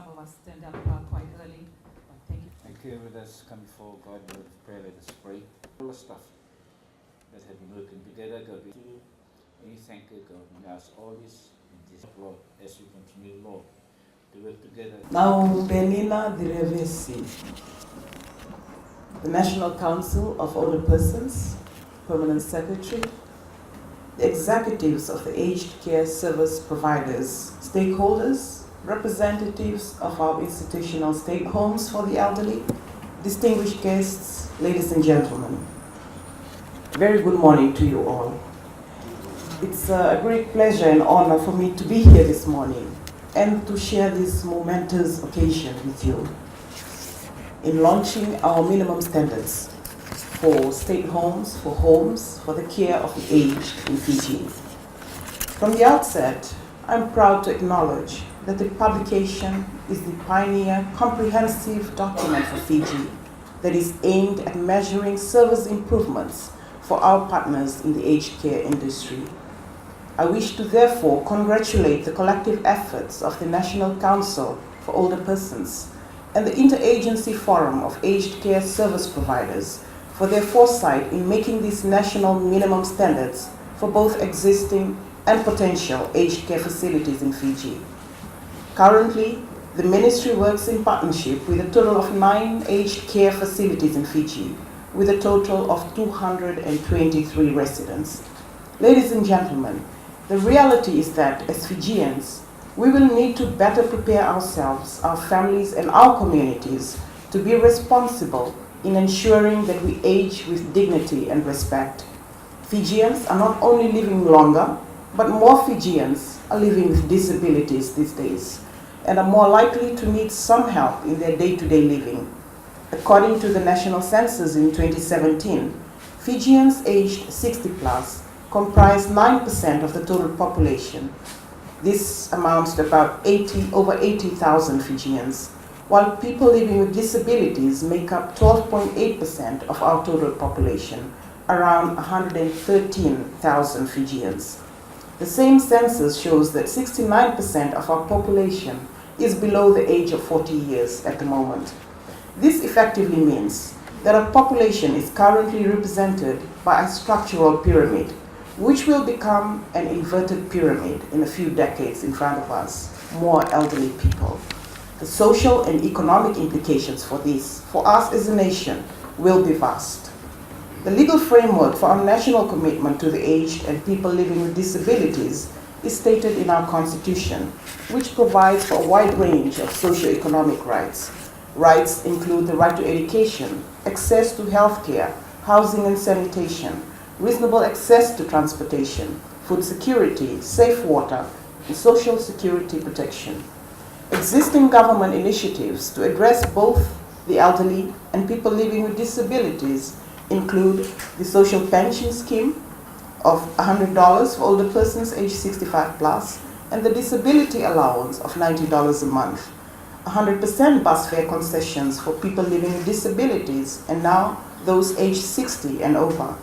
some of us turned up quite early. But thank you. Thank you. Let us come before God with prayer. Let us pray. All the stuff that have been working together, God, we do. And we thank you, God. We ask all this in this, Lord, as we continue, Lord, to work together. Now, Benina Direvesi, the National Council of Older Persons, Permanent Secretary, the executives of the aged care service providers, stakeholders, representatives of our institutional state homes for the elderly, distinguished guests, ladies and gentlemen. Very good morning to you all. It's a great pleasure and honor for me to be here this morning and to share this momentous occasion with you in launching our minimum standards for state homes, for the care of the aged in Fiji. From the outset, I'm proud to acknowledge that the publication is the pioneer comprehensive document for Fiji that is aimed at measuring service improvements for our partners in the aged care industry. I wish to therefore congratulate the collective efforts of the National Council for Older Persons and the Interagency Forum of Aged Care Service Providers for their foresight in making these national minimum standards for both existing and potential aged care facilities in Fiji. Currently, the Ministry works in partnership with a total of 9 aged care facilities in Fiji, with a total of 223 residents. Ladies and gentlemen, the reality is that as Fijians, we will need to better prepare ourselves, our families, and our communities to be responsible in ensuring that we age with dignity and respect. Fijians are not only living longer, but more Fijians are living with disabilities these days and are more likely to need some help in their day-to-day living. According to the National Census in 2017, Fijians aged 60 plus comprise 9% of the total population. This amounts to about over 80,000 Fijians, while people living with disabilities make up 12.8% of our total population, around 113,000 Fijians. The same census shows that 69% of our population is below the age of 40 years at the moment. This effectively means that our population is currently represented by a structural pyramid, which will become an inverted pyramid in a few decades in front of us, more elderly people. The social and economic implications for this, for us as a nation, will be vast. The legal framework for our national commitment to the aged and people living with disabilities is stated in our Constitution, which provides for a wide range of socio-economic rights. Rights include the right to education, access to health care, housing and sanitation, reasonable access to transportation, food security, safe water, and social security protection. Existing government initiatives to address both the elderly and people living with disabilities include the social pension scheme of $100 for older persons aged 65 plus and the disability allowance of $90 a month, 100% bus fare concessions for people living with disabilities and now those aged 60 and over,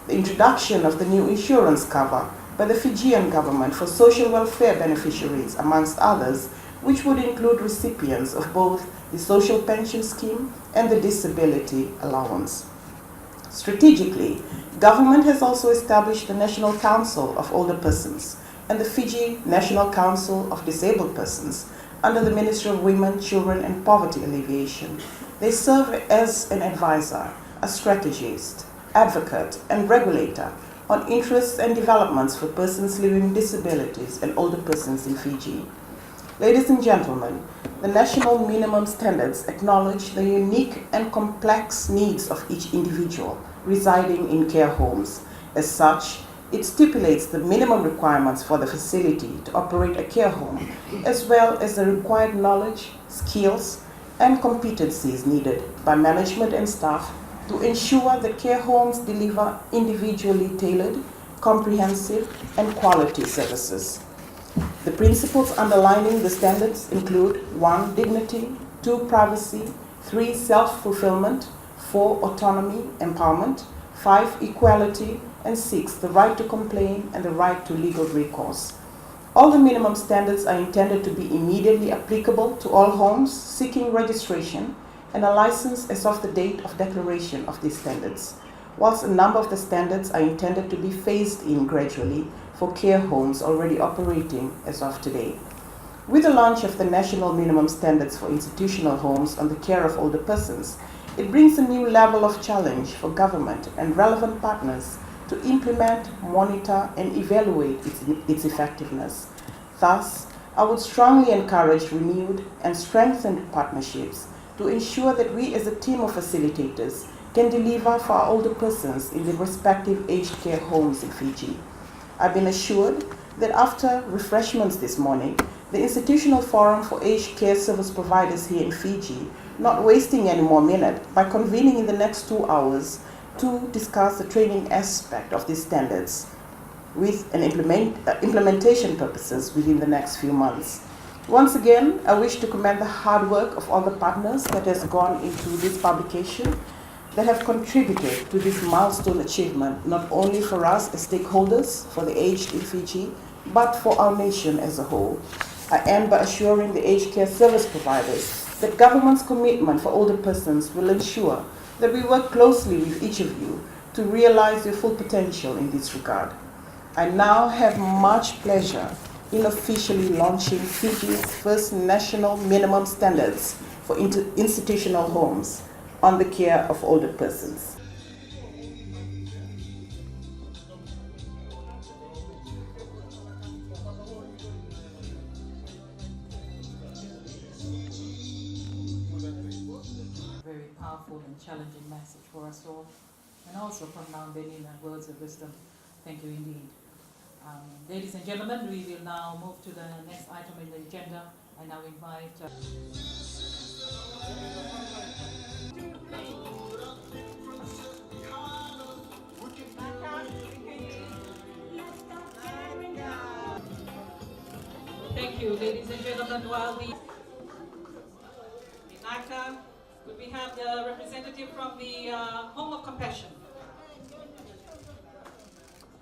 the introduction of the new insurance cover by the Fijian government for social welfare beneficiaries, amongst others, which would include recipients of both the social pension scheme and the disability allowance. Strategically, government has also established the National Council of Older Persons and the Fiji National Council of Disabled Persons under the Ministry of Women, Children and Poverty Alleviation. They serve as an advisor, a strategist, advocate and regulator on interests and developments for persons living with disabilities and older persons in Fiji. Ladies and gentlemen, the national minimum standards acknowledge the unique and complex needs of each individual residing in care homes. As such, it stipulates the minimum requirements for the facility to operate a care home, as well as the required knowledge, skills, and competencies needed by management and staff to ensure the care homes deliver individually tailored, comprehensive, and quality services. The principles underlining the standards include 1. Dignity, 2. Privacy, 3. Self-fulfillment, 4. Autonomy, empowerment, 5. Equality, and 6. The right to complain and the right to legal recourse. All the minimum standards are intended to be immediately applicable to all homes seeking registration and a license as of the date of declaration of these standards, whilst a number of the standards are intended to be phased in gradually for care homes already operating as of today. With the launch of the National Minimum Standards for Institutional Homes on the Care of Older Persons, it brings a new level of challenge for government and relevant partners to implement, monitor, and evaluate its effectiveness. Thus, I would strongly encourage renewed and strengthened partnerships to ensure that we as a team of facilitators can deliver for our older persons in the respective aged care homes in Fiji. I've been assured that after refreshments this morning, the Institutional Forum for Aged Care Service Providers here in Fiji, not wasting any more minute by convening in the next 2 hours to discuss the training aspect of these standards with an implementation purposes within the next few months. Once again, I wish to commend the hard work of all the partners that has gone into this publication that have contributed to this milestone achievement, not only for us as stakeholders for the aged in Fiji, but for our nation as a whole. I end by assuring the aged care service providers that government's commitment for older persons will ensure that we work closely with each of you to realize your full potential in this regard. I now have much pleasure in officially launching Fiji's first national minimum standards for institutional homes on the care of older persons. Very powerful and challenging message for us all. And also from Mount Benin, words of wisdom. Thank you indeed. Ladies and gentlemen, we will now move to the next item in the agenda. I now invite Thank you, ladies and gentlemen. While we Naka, could we have the representative from the Home of Compassion?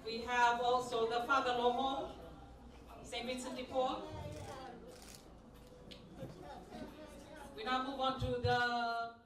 We have also the Father Lomo, St. Vincent de Paul. We now move on to the